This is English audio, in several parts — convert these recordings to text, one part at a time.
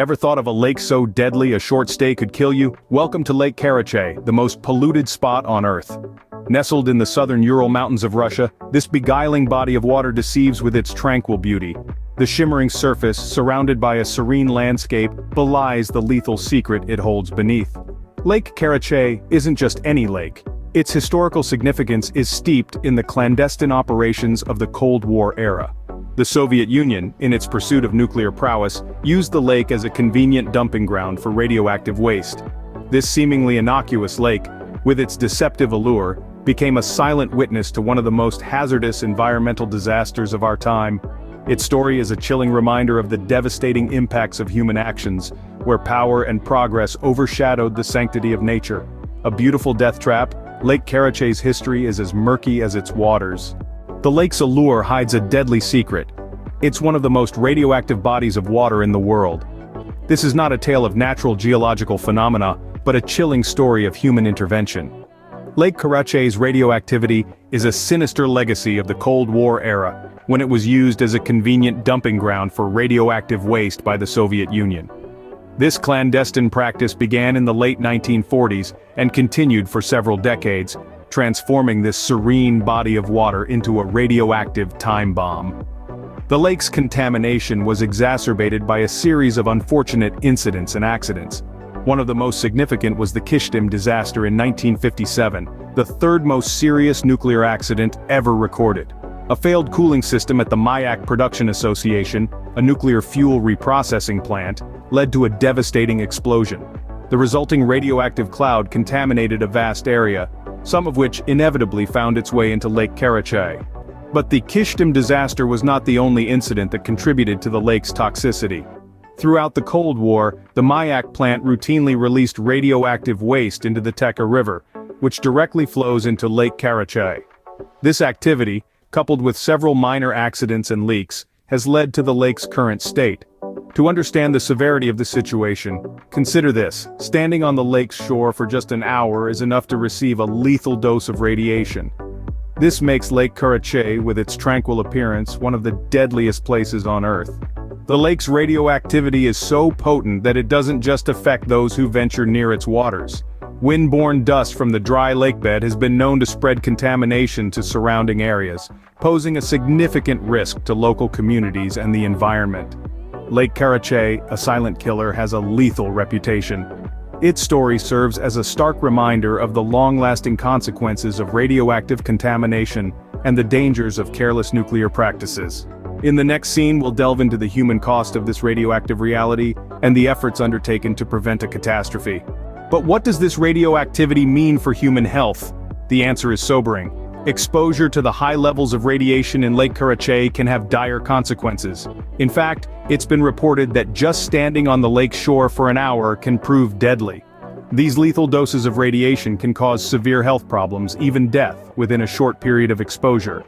Ever thought of a lake so deadly a short stay could kill you? Welcome to Lake Karachay, the most polluted spot on Earth. Nestled in the southern Ural Mountains of Russia, this beguiling body of water deceives with its tranquil beauty. The shimmering surface, surrounded by a serene landscape, belies the lethal secret it holds beneath. Lake Karachay isn't just any lake. Its historical significance is steeped in the clandestine operations of the Cold War era. The Soviet Union, in its pursuit of nuclear prowess, used the lake as a convenient dumping ground for radioactive waste. This seemingly innocuous lake, with its deceptive allure, became a silent witness to one of the most hazardous environmental disasters of our time. Its story is a chilling reminder of the devastating impacts of human actions, where power and progress overshadowed the sanctity of nature. A beautiful death trap, Lake Karachay's history is as murky as its waters. The lake's allure hides a deadly secret. It's one of the most radioactive bodies of water in the world. This is not a tale of natural geological phenomena, but a chilling story of human intervention. Lake Karachay's radioactivity is a sinister legacy of the Cold War era, when it was used as a convenient dumping ground for radioactive waste by the Soviet Union. This clandestine practice began in the late 1940s and continued for several decades, transforming this serene body of water into a radioactive time bomb. The lake's contamination was exacerbated by a series of unfortunate incidents and accidents. One of the most significant was the Kyshtym disaster in 1957, the third most serious nuclear accident ever recorded. A failed cooling system at the Mayak Production Association, a nuclear fuel reprocessing plant, led to a devastating explosion. The resulting radioactive cloud contaminated a vast area, some of which inevitably found its way into Lake Karachay. But the Kyshtym disaster was not the only incident that contributed to the lake's toxicity. Throughout the Cold War, the Mayak plant routinely released radioactive waste into the Teka River, which directly flows into Lake Karachay. This activity, coupled with several minor accidents and leaks, has led to the lake's current state. To understand the severity of the situation, consider this: standing on the lake's shore for just an hour is enough to receive a lethal dose of radiation. This makes Lake Karachay, with its tranquil appearance, one of the deadliest places on Earth. The lake's radioactivity is so potent that it doesn't just affect those who venture near its waters. Wind-borne dust from the dry lakebed has been known to spread contamination to surrounding areas, posing a significant risk to local communities and the environment. Lake Karachay, a silent killer, has a lethal reputation. Its story serves as a stark reminder of the long-lasting consequences of radioactive contamination and the dangers of careless nuclear practices. In the next scene, we'll delve into the human cost of this radioactive reality and the efforts undertaken to prevent a catastrophe. But what does this radioactivity mean for human health? The answer is sobering. Exposure to the high levels of radiation in Lake Karachay can have dire consequences. In fact, it's been reported that just standing on the lake shore for an hour can prove deadly. These lethal doses of radiation can cause severe health problems, even death, within a short period of exposure.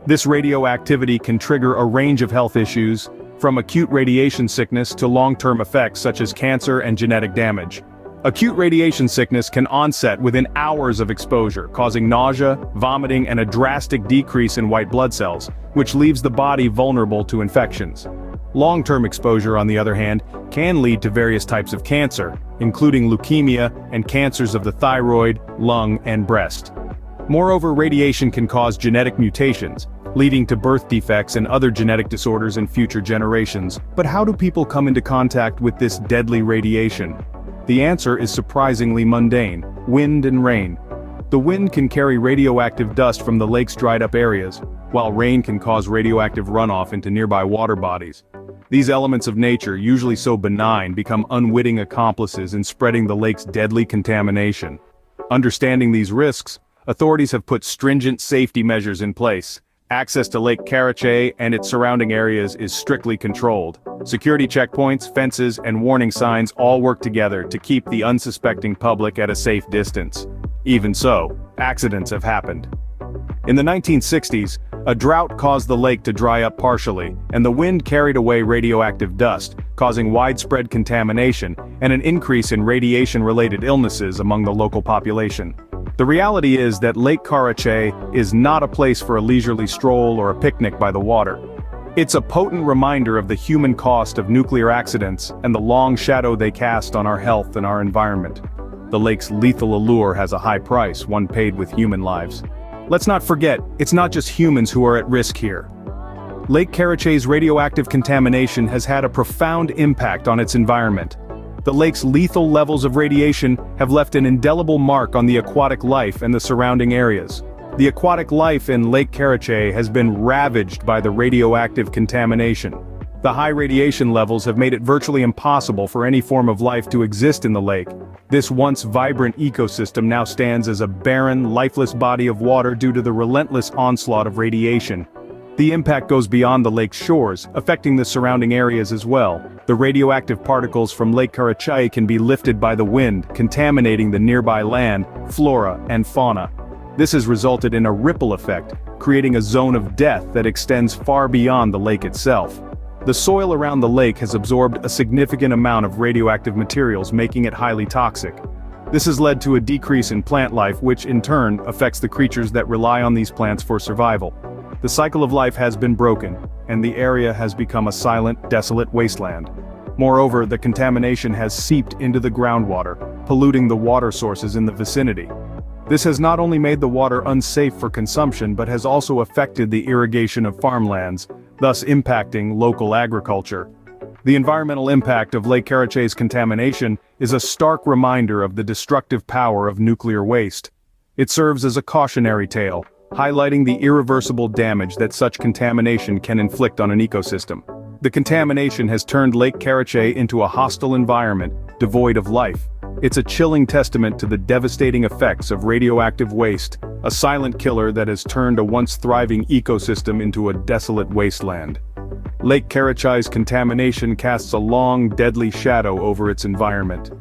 This radioactivity can trigger a range of health issues, from acute radiation sickness to long-term effects such as cancer and genetic damage. Acute radiation sickness can onset within hours of exposure, causing nausea, vomiting, and a drastic decrease in white blood cells, which leaves the body vulnerable to infections. Long-term exposure, on the other hand, can lead to various types of cancer, including leukemia and cancers of the thyroid, lung, and breast. Moreover, radiation can cause genetic mutations, leading to birth defects and other genetic disorders in future generations. But how do people come into contact with this deadly radiation? The answer is surprisingly mundane: wind and rain. The wind can carry radioactive dust from the lake's dried-up areas, while rain can cause radioactive runoff into nearby water bodies. These elements of nature, usually so benign, become unwitting accomplices in spreading the lake's deadly contamination. Understanding these risks, authorities have put stringent safety measures in place. Access to Lake Karachay and its surrounding areas is strictly controlled. Security checkpoints, fences, and warning signs all work together to keep the unsuspecting public at a safe distance. Even so, accidents have happened. In the 1960s, a drought caused the lake to dry up partially, and the wind carried away radioactive dust, causing widespread contamination and an increase in radiation-related illnesses among the local population. The reality is that Lake Karachay is not a place for a leisurely stroll or a picnic by the water. It's a potent reminder of the human cost of nuclear accidents and the long shadow they cast on our health and our environment. The lake's lethal allure has a high price, one paid with human lives. Let's not forget, it's not just humans who are at risk here. Lake Karachay's radioactive contamination has had a profound impact on its environment. The lake's lethal levels of radiation have left an indelible mark on the aquatic life and the surrounding areas. The aquatic life in Lake Karachay has been ravaged by the radioactive contamination. The high radiation levels have made it virtually impossible for any form of life to exist in the lake. This once vibrant ecosystem now stands as a barren, lifeless body of water due to the relentless onslaught of radiation. The impact goes beyond the lake's shores, affecting the surrounding areas as well. The radioactive particles from Lake Karachay can be lifted by the wind, contaminating the nearby land, flora, and fauna. This has resulted in a ripple effect, creating a zone of death that extends far beyond the lake itself. The soil around the lake has absorbed a significant amount of radioactive materials, making it highly toxic. This has led to a decrease in plant life, which in turn affects the creatures that rely on these plants for survival. The cycle of life has been broken, and the area has become a silent, desolate wasteland. Moreover, the contamination has seeped into the groundwater, polluting the water sources in the vicinity. This has not only made the water unsafe for consumption but has also affected the irrigation of farmlands, thus impacting local agriculture. The environmental impact of Lake Karachay's contamination is a stark reminder of the destructive power of nuclear waste. It serves as a cautionary tale, highlighting the irreversible damage that such contamination can inflict on an ecosystem. The contamination has turned Lake Karachay into a hostile environment, devoid of life. It's a chilling testament to the devastating effects of radioactive waste, a silent killer that has turned a once thriving ecosystem into a desolate wasteland. Lake Karachay's contamination casts a long, deadly shadow over its environment.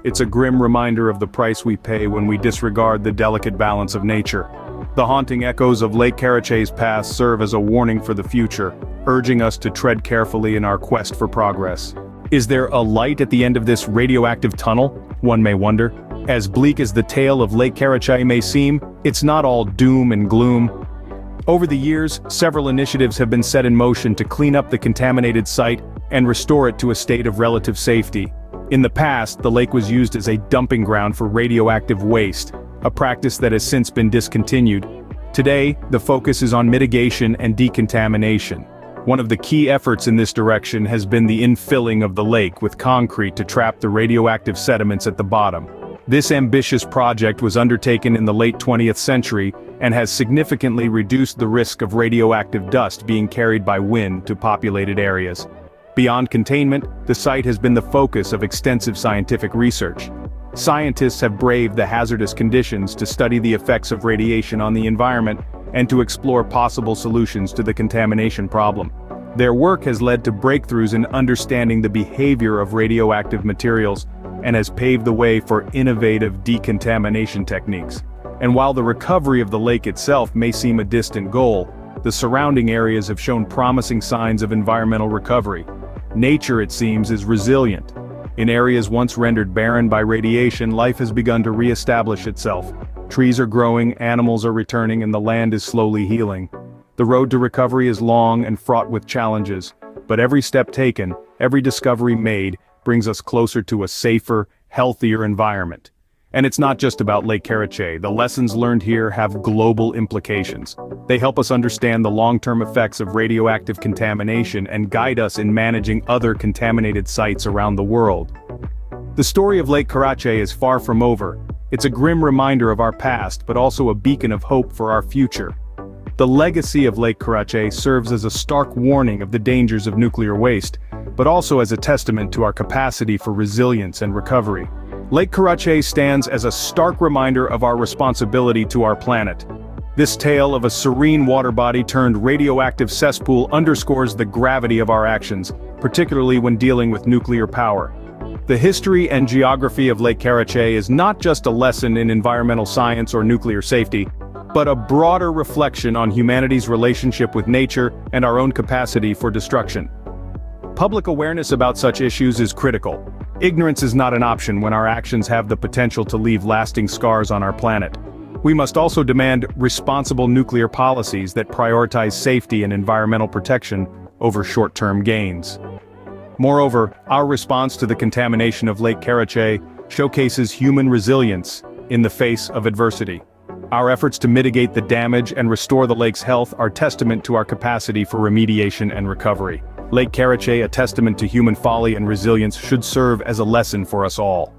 It's a grim reminder of the price we pay when we disregard the delicate balance of nature. The haunting echoes of Lake Karachay's past serve as a warning for the future, urging us to tread carefully in our quest for progress. Is there a light at the end of this radioactive tunnel? One may wonder. As bleak as the tale of Lake Karachay may seem, it's not all doom and gloom. Over the years, several initiatives have been set in motion to clean up the contaminated site and restore it to a state of relative safety. In the past, the lake was used as a dumping ground for radioactive waste, a practice that has since been discontinued. Today, the focus is on mitigation and decontamination. One of the key efforts in this direction has been the infilling of the lake with concrete to trap the radioactive sediments at the bottom. This ambitious project was undertaken in the late 20th century and has significantly reduced the risk of radioactive dust being carried by wind to populated areas. Beyond containment, the site has been the focus of extensive scientific research. Scientists have braved the hazardous conditions to study the effects of radiation on the environment and to explore possible solutions to the contamination problem. Their work has led to breakthroughs in understanding the behavior of radioactive materials and has paved the way for innovative decontamination techniques. And while the recovery of the lake itself may seem a distant goal, the surrounding areas have shown promising signs of environmental recovery. Nature, it seems, is resilient. In areas once rendered barren by radiation, life has begun to re-establish itself. Trees are growing, animals are returning, and the land is slowly healing. The road to recovery is long and fraught with challenges, but every step taken, every discovery made, brings us closer to a safer, healthier environment. And it's not just about Lake Karachay. The lessons learned here have global implications. They help us understand the long-term effects of radioactive contamination and guide us in managing other contaminated sites around the world. The story of Lake Karachay is far from over. It's a grim reminder of our past, but also a beacon of hope for our future. The legacy of Lake Karachay serves as a stark warning of the dangers of nuclear waste, but also as a testament to our capacity for resilience and recovery. Lake Karachay stands as a stark reminder of our responsibility to our planet. This tale of a serene water body turned radioactive cesspool underscores the gravity of our actions, particularly when dealing with nuclear power. The history and geography of Lake Karachay is not just a lesson in environmental science or nuclear safety, but a broader reflection on humanity's relationship with nature and our own capacity for destruction. Public awareness about such issues is critical. Ignorance is not an option when our actions have the potential to leave lasting scars on our planet. We must also demand responsible nuclear policies that prioritize safety and environmental protection over short-term gains. Moreover, our response to the contamination of Lake Karachay showcases human resilience in the face of adversity. Our efforts to mitigate the damage and restore the lake's health are testament to our capacity for remediation and recovery. Lake Karachay, a testament to human folly and resilience, should serve as a lesson for us all.